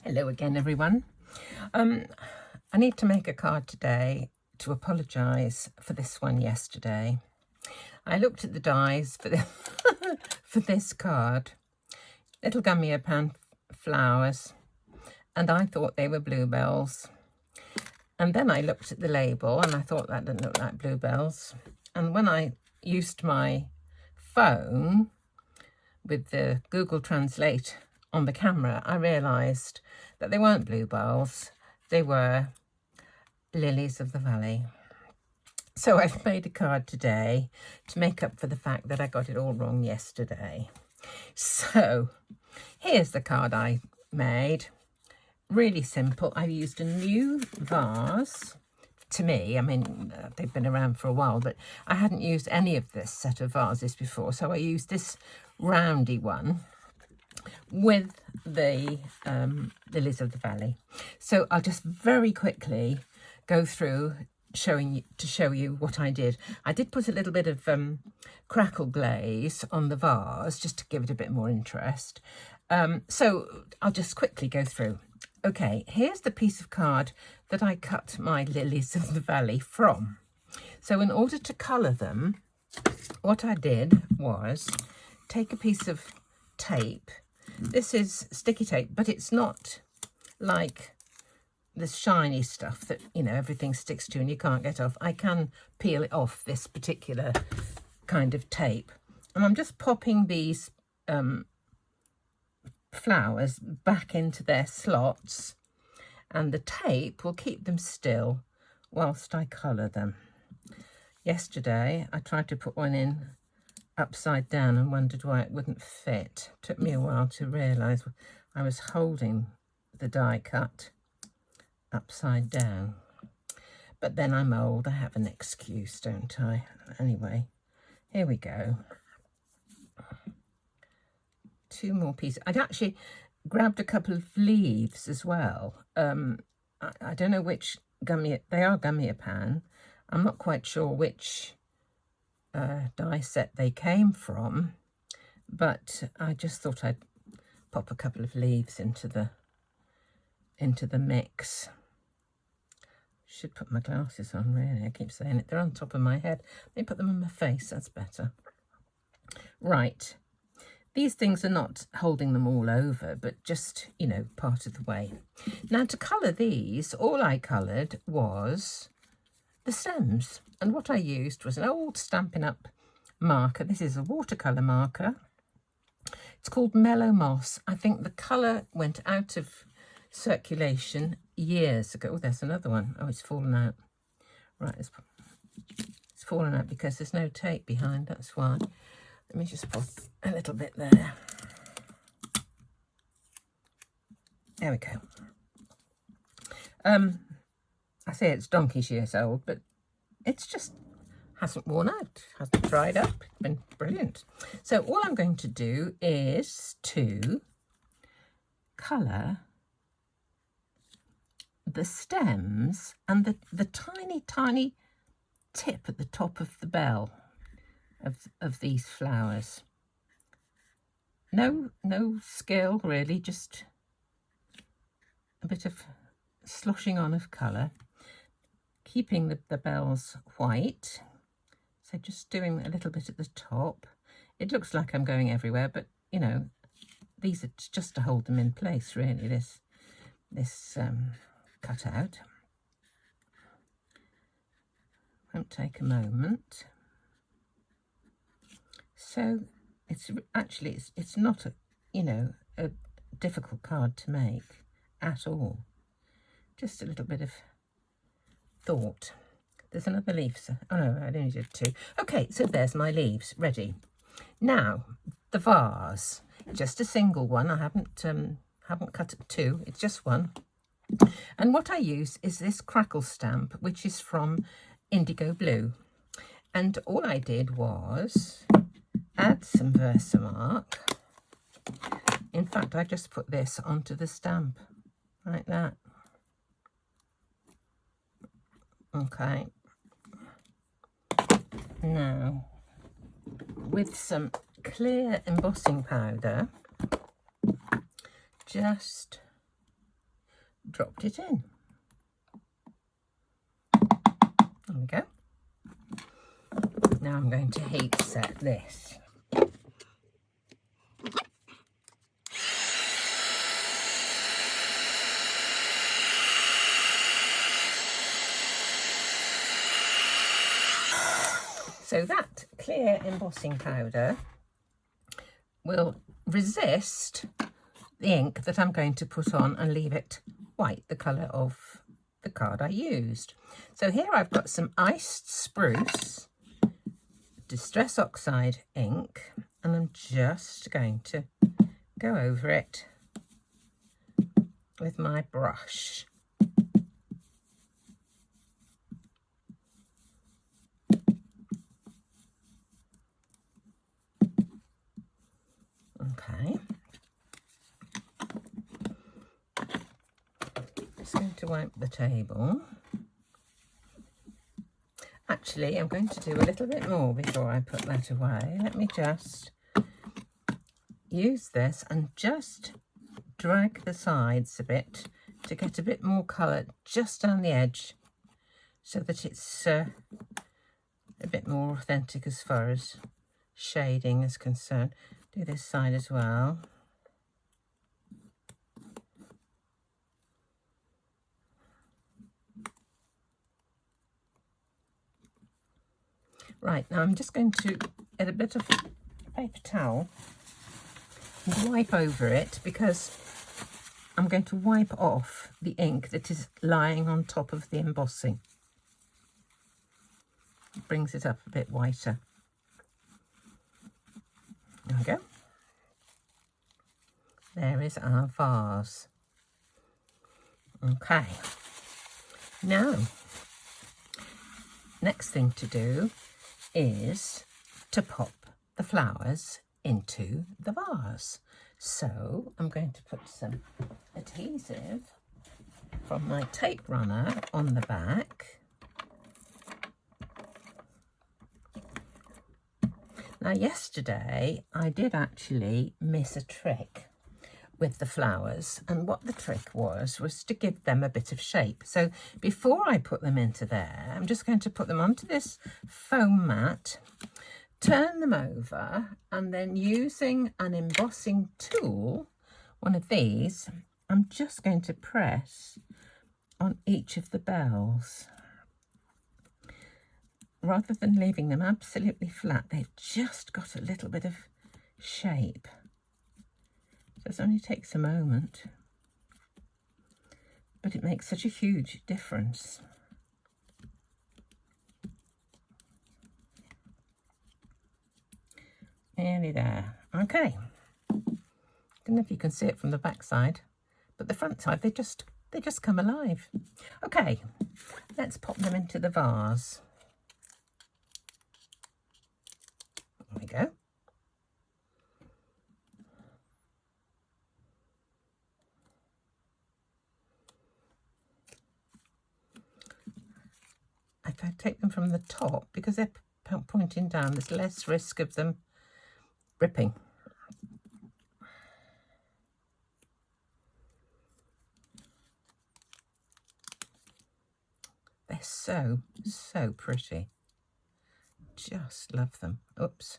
Hello again, everyone. I need to make a card today to apologise for this one yesterday. I looked at the dies for, for this card, little Gummiapan flowers, and I thought they were Bluebells. And then I looked at the label and I thought that didn't look like Bluebells. And when I used my phone with the Google Translate on the camera, I realised that they weren't Bluebells, they were lilies of the valley. So I've made a card today to make up for the fact that I got it all wrong yesterday. So here's the card I made. Really simple. I used a new vase. To me, I mean, they've been around for a while, but I hadn't used any of this set of vases before. So I used this roundy one with the lilies of the valley. So I'll just very quickly go through to show you what I did. I did put a little bit of crackle glaze on the vase just to give it a bit more interest. So I'll just quickly go through. Okay, here's the piece of card that I cut my lilies of the valley from. So in order to colour them, what I did was take a piece of tape. This is sticky tape, but it's not like this shiny stuff that, you know, everything sticks to and you can't get off. I can peel it off, this particular kind of tape. And I'm just popping these flowers back into their slots, and the tape will keep them still whilst I colour them. Yesterday I tried to put one in upside down and wondered why it wouldn't fit. It took me a while to realise I was holding the die cut upside down. But then I'm old, I have an excuse, don't I? Anyway, here we go. Two more pieces. I'd actually grabbed a couple of leaves as well. I don't know which they are Gummiapan. I'm not quite sure which die set they came from, but I just thought I'd pop a couple of leaves into the mix. Should put my glasses on, really. I keep saying it. They're on top of my head. Let me put them on my face. That's better. Right. These things are not holding them all over, but just, you know, part of the way. Now, to colour these, all I coloured was the stems. And what I used was an old Stampin' Up marker. This is a watercolour marker. It's called Mellow Moss. I think the colour went out of circulation years ago. Oh, there's another one. Oh, it's fallen out. Right, it's fallen out because there's no tape behind, that's why. Let me just put a little bit there. There we go. I say it's donkey's years old, but it's just hasn't worn out, hasn't dried up. It's been brilliant. So all I'm going to do is to colour the stems and the tiny, tiny tip at the top of the bell of these flowers. No skill really, just a bit of sloshing on of colour, keeping the bells white. So just doing a little bit at the top. It looks like I'm going everywhere, but you know, these are just to hold them in place really, this cutout. Won't take a moment. So it's actually, it's not a, you know, a difficult card to make at all. Just a little bit of thought. There's another leaf. So, oh no, I only did two. Okay, so there's my leaves ready. Now the vase, just a single one. I haven't cut it two. It's just one. And what I use is this crackle stamp, which is from Indigo Blue. And all I did was add some Versamark. In fact, I just put this onto the stamp like that. Okay. Now, with some clear embossing powder, just dropped it in. There we go. Now I'm going to heat set this. So that clear embossing powder will resist the ink that I'm going to put on and leave it white, the colour of the card I used. So here I've got some iced spruce Distress Oxide ink, and I'm just going to go over it with my brush. Okay. Just going to wipe the table. Actually, I'm going to do a little bit more before I put that away. Let me just use this and just drag the sides a bit to get a bit more colour just down the edge, so that it's a bit more authentic as far as shading is concerned. Do this side as well. Right, now I'm just going to get a bit of paper towel and wipe over it, because I'm going to wipe off the ink that is lying on top of the embossing. It brings it up a bit whiter. There we go. There is our vase. Okay. Now, next thing to do is to pop the flowers into the vase. So I'm going to put some adhesive from my tape runner on the back. Now, yesterday I did actually miss a trick with the flowers, and what the trick was to give them a bit of shape. So before I put them into there, I'm just going to put them onto this foam mat, turn them over, and then using an embossing tool, one of these, I'm just going to press on each of the bells. Rather than leaving them absolutely flat, they've just got a little bit of shape. So it only takes a moment, but it makes such a huge difference. Nearly there. Okay. I don't know if you can see it from the back side, but the front side, they just come alive. Okay, let's pop them into the vase. There we go. If I take them from the top, because they're pointing down, there's less risk of them ripping. They're so pretty. Just love them. Oops.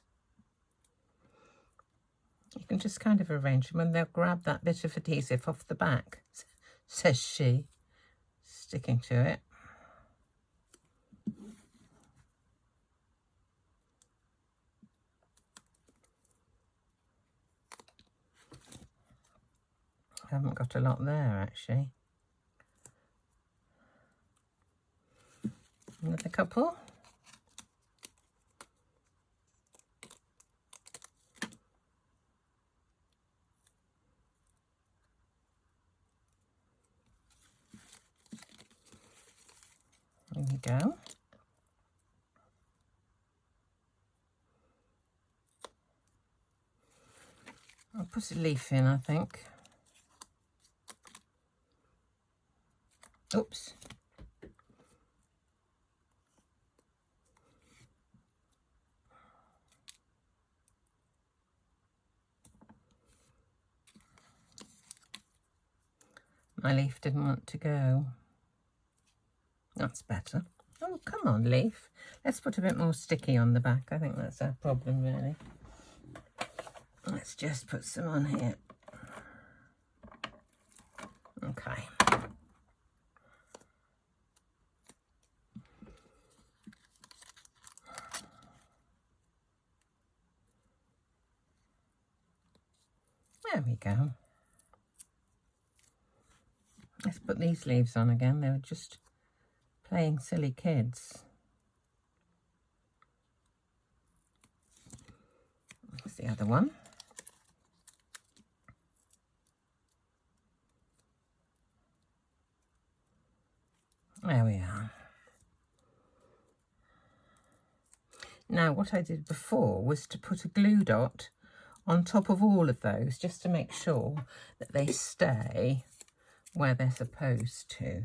You can just kind of arrange them and they'll grab that bit of adhesive off the back, says she, sticking to it. I haven't got a lot there, actually. Another couple. There we go. I'll put a leaf in, I think. Oops. My leaf didn't want to go. That's better. Oh, come on, leaf. Let's put a bit more sticky on the back. I think that's our problem, really. Let's just put some on here. Okay. There we go. Let's put these leaves on again. They were just playing silly kids. That's the other one. There we are. Now, what I did before was to put a glue dot on top of all of those, just to make sure that they stay where they're supposed to.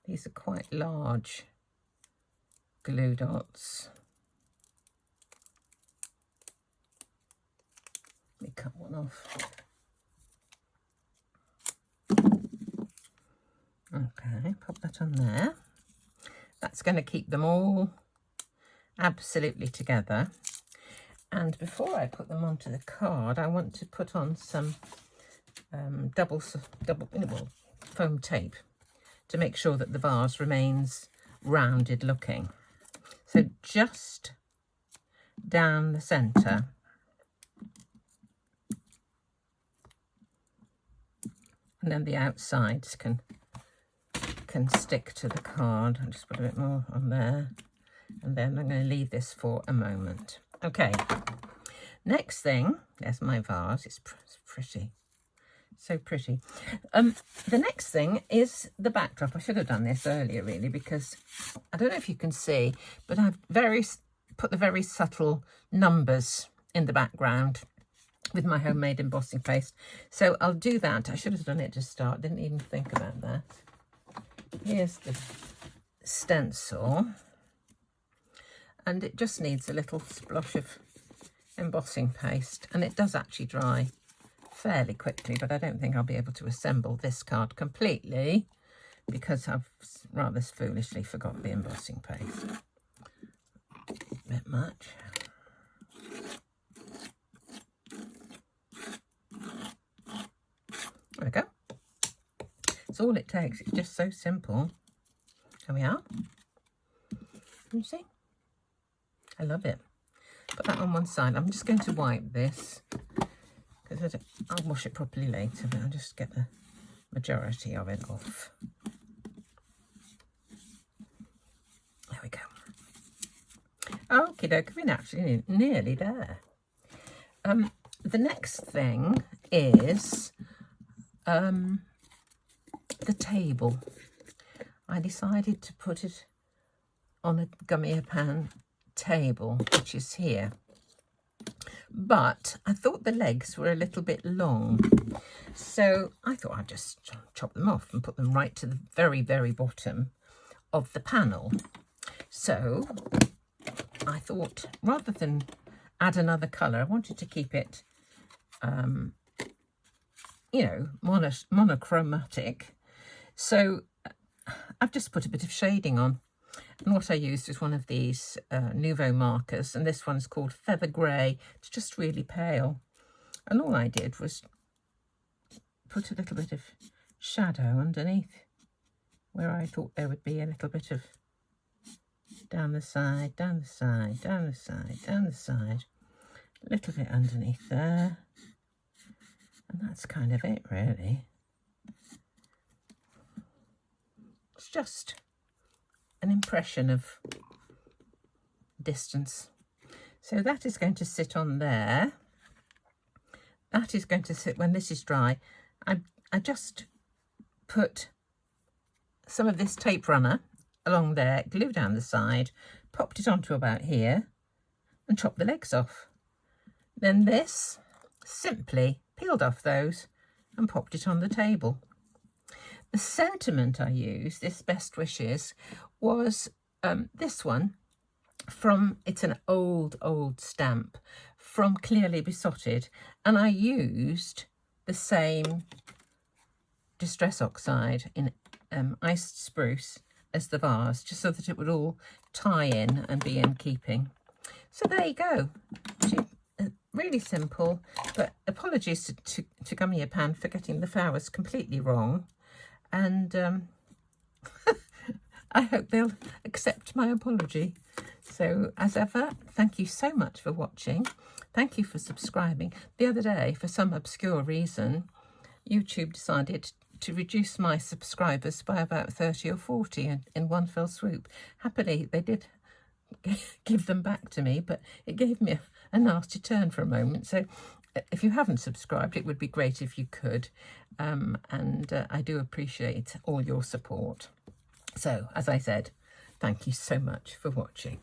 These are quite large glue dots. Let me cut one off. Okay, pop that on there. That's going to keep them all absolutely together. And before I put them onto the card, I want to put on some double foam tape to make sure that the vase remains rounded looking. So just down the centre. And then the outsides can stick to the card. I'll just put a bit more on there. And then I'm going to leave this for a moment. Okay, next thing, there's my vase. It's pretty, so pretty. The next thing is the backdrop. I should have done this earlier, really, because I don't know if you can see, but I've put the very subtle numbers in the background with my homemade embossing paste. So I'll do that. I should have done it to start. Didn't even think about that. Here's the stencil. And it just needs a little splosh of embossing paste. And it does actually dry fairly quickly, but I don't think I'll be able to assemble this card completely because I've rather foolishly forgot the embossing paste. A bit much. There we go. It's all it takes. It's just so simple. There we are. Can you see? I love it. Put that on one side. I'm just going to wipe this because I'll wash it properly later, but I'll just get the majority of it off. There we go. Okie dokie, we're actually nearly there. The next thing is the table. I decided to put it on a Gummiapan table, which is here, but I thought the legs were a little bit long, so I thought I'd just chop them off and put them right to the very, very bottom of the panel. So I thought, rather than add another colour, I wanted to keep it you know, monochromatic. So I've just put a bit of shading on. And what I used is one of these Nouveau markers, and this one's called Feather Grey. It's just really pale. And all I did was put a little bit of shadow underneath where I thought there would be a little bit of down the side, down the side, down the side, down the side. A little bit underneath there. And that's kind of it, really. It's just an impression of distance. So that is going to sit on there. That is going to sit when this is dry. I just put some of this tape runner along there, glue down the side, popped it onto about here and chopped the legs off. Then this, simply peeled off those and popped it on the table. The sentiment I used, this Best Wishes, was this one from, it's an old stamp from Clearly Besotted, and I used the same Distress Oxide in iced spruce as the vase, just so that it would all tie in and be in keeping. So there you go. Really simple, but apologies to Gummiapan for getting the flowers completely wrong. And I hope they'll accept my apology. So as ever, thank you so much for watching. Thank you for subscribing. The other day, for some obscure reason, YouTube decided to reduce my subscribers by about 30 or 40 in one fell swoop. Happily, they did give them back to me, but it gave me a nasty turn for a moment. So if you haven't subscribed, it would be great if you could. And I do appreciate all your support. So, as I said, thank you so much for watching.